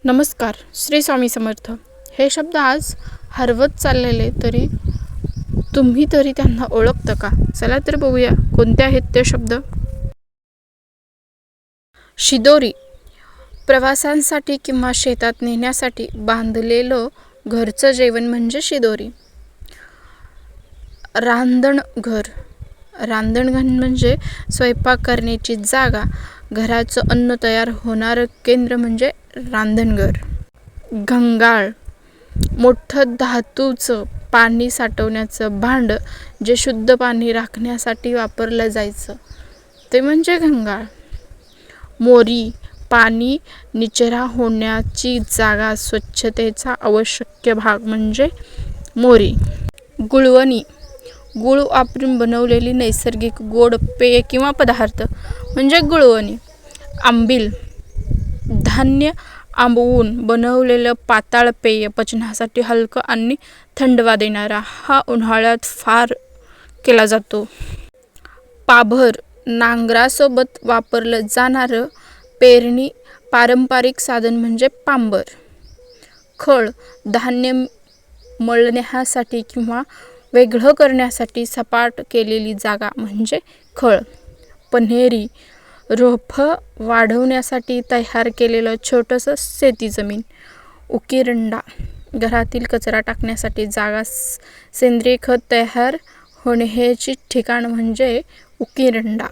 नमस्कार. श्री स्वामी समर्थ. हे शब्द आज हरवत चाललेले तरी तुम्ही तरी त्यांना ओळखता का? चला तर बघूया कोणते आहेत ते शब्द. शिदोरी. प्रवासांसाठी किंवा शेतात नेण्यासाठी बांधलेलं घरचं जेवण म्हणजे शिदोरी. रांधणघर. रांधणघर म्हणजे स्वयंपाक करण्याची जागा. घराचं अन्न तयार होणारं केंद्र म्हणजे रांधणघर. घंगाळ. मोठं धातूचं पाणी साठवण्याचं भांडं जे शुद्ध पाणी राखण्यासाठी वापरलं जायचं ते म्हणजे घंगाळ. मोरी. पाणी निचरा होण्याची जागा, स्वच्छतेचा आवश्यक भाग म्हणजे मोरी. गुळवणी. गूळ वापरून बनवलेली नैसर्गिक गोड पेय किंवा पदार्थ म्हणजे गुळवणी. आंबील. धान्य आंबवून बनवलेलं पातळ पेय, पचनासाठी हलकं आणि थंडवा देणारा. हा उन्हाळ्यात फार केला जातो. पाभर. नांगरासोबत वापरलं जाणारं पेरणी पारंपरिक साधन म्हणजे पांबर. खळ. धान्य मळण्यासाठी किंवा वेगळं करण्यासाठी सपाट केलेली जागा म्हणजे खळ. पन्हेरी. रोपं वाढवण्यासाठी तयार केलेलं छोटंसं शेतजमीन. उकिरंडा. घरातील कचरा टाकण्यासाठी जागा, सेंद्रिय खत तयार होण्याचे ठिकाण म्हणजे उकिरंडा.